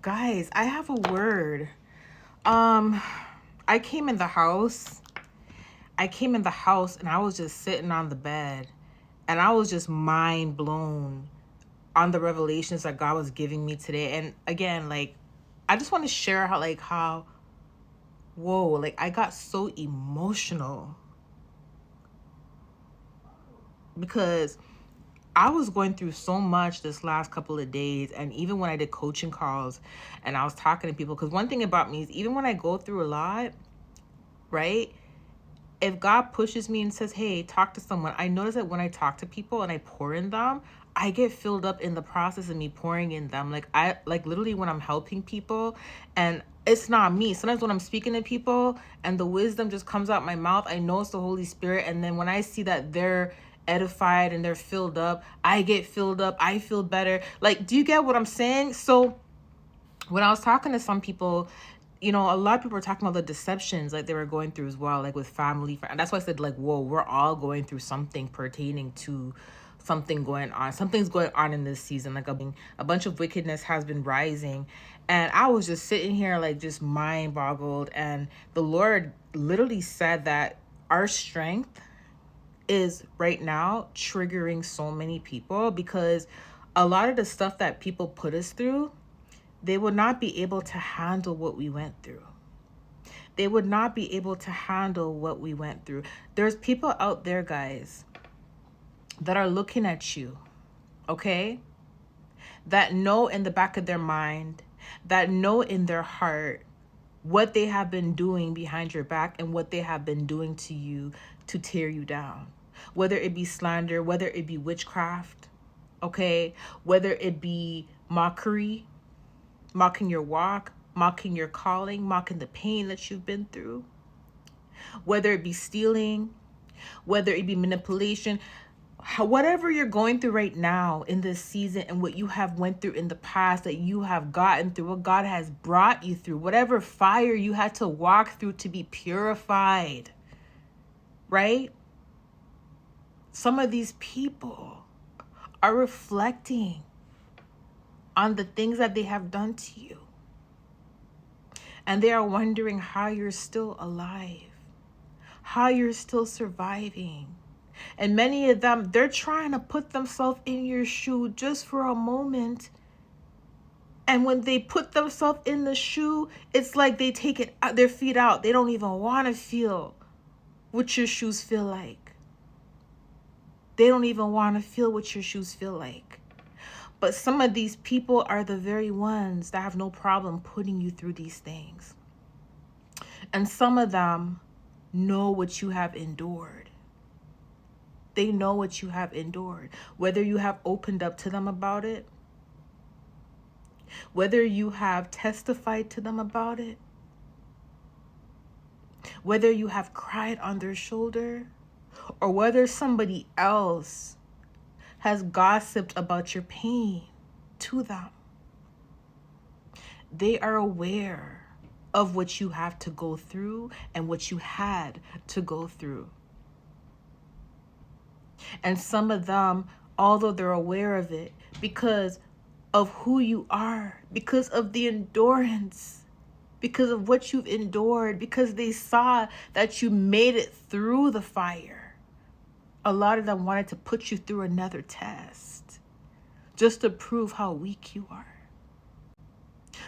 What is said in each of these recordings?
Guys, I have a word. Um, I came in the house. I came in the house and I was just sitting on the bed and I was just mind blown on the revelations that God was giving me today. And again, like I just want to share how whoa, like I got so emotional because I was going through so much this last couple of days. And even when I did coaching calls and I was talking to people, because one thing about me is even when I go through a lot, right? If God pushes me and says, hey, talk to someone, I notice that when I talk to people and I pour in them, I get filled up in the process of me pouring in them. Like literally when I'm helping people and it's not me. Sometimes when I'm speaking to people and the wisdom just comes out my mouth, I know it's the Holy Spirit. And then when I see that they're edified and they're filled up, I get filled up. I feel better. Like, do you get what I'm saying? So when I was talking to some people, a lot of people were talking about the deceptions like they were going through as well, like with family. And that's why I said, like, whoa, we're all going through something pertaining to something going on. Something's going on in this season. Like a bunch of wickedness has been rising. And I was just sitting here, like, just mind boggled. And the Lord literally said that our strength is right now triggering so many people because a lot of the stuff that people put us through, they would not be able to handle what we went through. They would not be able to handle what we went through. There's people out there, guys, that are looking at you, okay? That know in the back of their mind, that know in their heart what they have been doing behind your back and what they have been doing to you to tear you down. Whether it be slander, whether it be witchcraft, okay? Whether it be mockery, mocking your walk, mocking your calling, mocking the pain that you've been through, whether it be stealing, whether it be manipulation, whatever you're going through right now in this season and what you have went through in the past, that you have gotten through, what God has brought you through, whatever fire you had to walk through to be purified, right? Some of these people are reflecting on the things that they have done to you. And they are wondering how you're still alive, how you're still surviving. And many of them, they're trying to put themselves in your shoe just for a moment. And when they put themselves in the shoe, it's like they take their feet out. They don't even want to feel what your shoes feel like. They don't even want to feel what your shoes feel like. But some of these people are the very ones that have no problem putting you through these things. And some of them know what you have endured. They know what you have endured. Whether you have opened up to them about it, whether you have testified to them about it, whether you have cried on their shoulder, or whether somebody else has gossiped about your pain to them. They are aware of what you have to go through and what you had to go through. And some of them, although they're aware of it, because of who you are, because of the endurance, because of what you've endured, because they saw that you made it through the fire, a lot of them wanted to put you through another test just to prove how weak you are.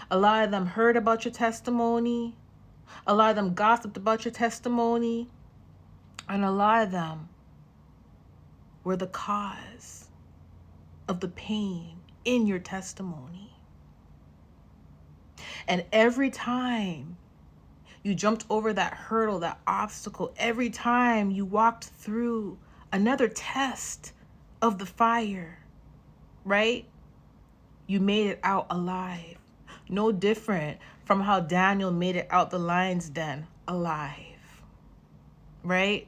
A lot of them heard about your testimony. A lot of them gossiped about your testimony. And a lot of them were the cause of the pain in your testimony. And every time you jumped over that hurdle, that obstacle, every time you walked through another test of the fire, right? You made it out alive. No different from how Daniel made it out the lion's den alive, right?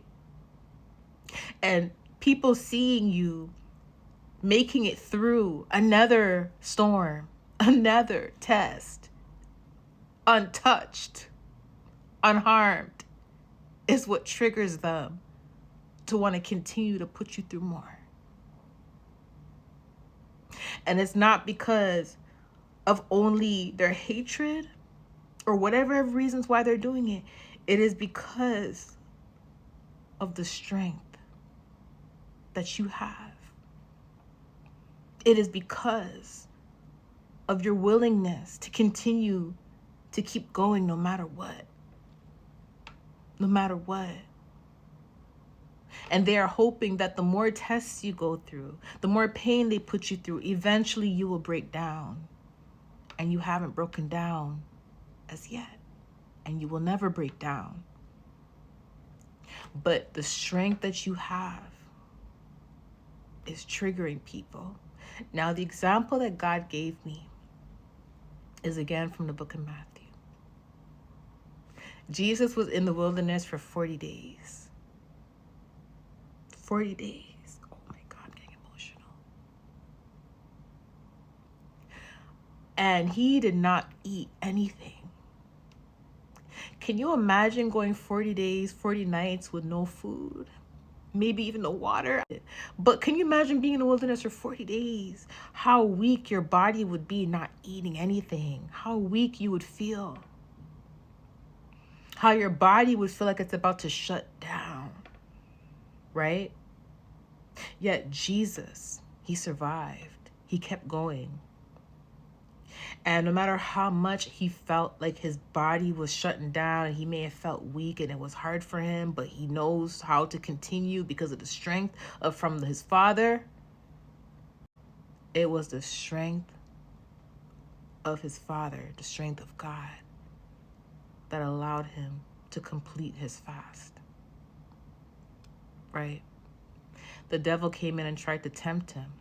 And people seeing you making it through another storm, another test, untouched, unharmed, is what triggers them to want to continue to put you through more. And it's not because of only their hatred or whatever reasons why they're doing it. It is because of the strength that you have. It is because of your willingness to continue to keep going no matter what. No matter what. And they are hoping that the more tests you go through, the more pain they put you through, eventually you will break down. And you haven't broken down as yet. And you will never break down. But the strength that you have is triggering people. Now, the example that God gave me is again from the book of Matthew. Jesus was in the wilderness for 40 days. 40 days. Oh my God, I'm getting emotional. And he did not eat anything. Can you imagine going 40 days, 40 nights with no food? Maybe even no water. But can you imagine being in the wilderness for 40 days? How weak your body would be not eating anything. How weak you would feel. How your body would feel like it's about to shut down. Right? Yet Jesus, he survived. He kept going. And no matter how much he felt like his body was shutting down, and he may have felt weak and it was hard for him, but he knows how to continue because of the strength from his Father. It was the strength of his Father, the strength of God, that allowed him to complete his fast. Right? The devil came in and tried to tempt him.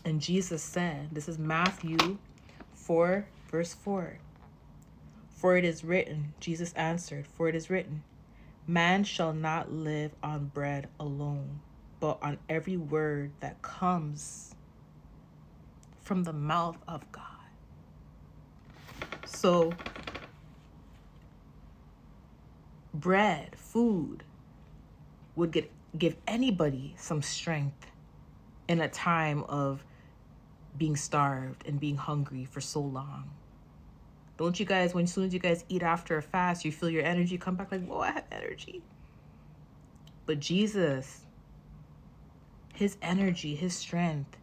And Jesus said, this is Matthew 4, verse 4. For it is written, Jesus answered, for it is written, man shall not live on bread alone, but on every word that comes from the mouth of God. So, bread, food, would give anybody some strength in a time of being starved and being hungry for so long. Don't you guys, as soon as you guys eat after a fast, you feel your energy come back like, whoa, I have energy. But Jesus, his energy, his strength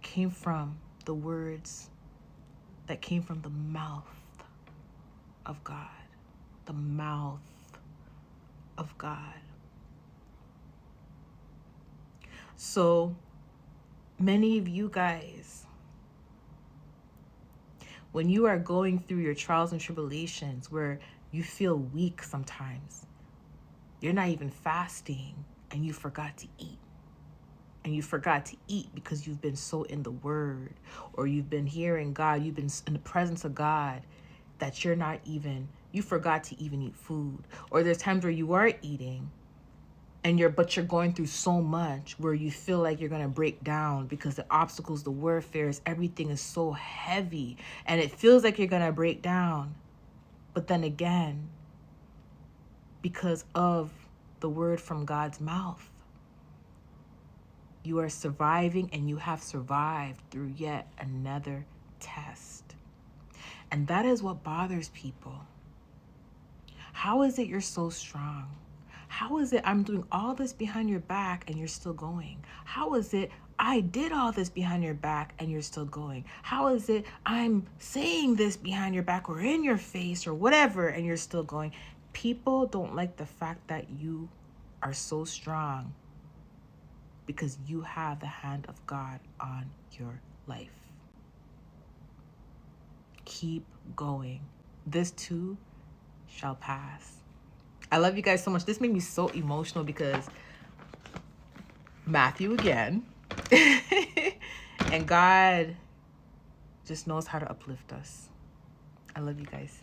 came from the words that came from the mouth of God. The mouth of God. So many of you guys, when you are going through your trials and tribulations where you feel weak sometimes, you're not even fasting and you forgot to eat. And you forgot to eat because you've been so in the word, or you've been hearing God, you've been in the presence of God, that you forgot to even eat food. Or there's times where you are eating but you're going through so much where you feel like you're going to break down because the obstacles, the warfares, everything is so heavy and it feels like you're going to break down. But then again, because of the word from God's mouth, you are surviving, and you have survived through yet another test. And that is what bothers people. How is it you're so strong? How is it I'm doing all this behind your back and you're still going? How is it I did all this behind your back and you're still going? How is it I'm saying this behind your back or in your face or whatever and you're still going? People don't like the fact that you are so strong because you have the hand of God on your life. Keep going. This too shall pass. I love you guys so much. This made me so emotional because Matthew again. And God just knows how to uplift us. I love you guys.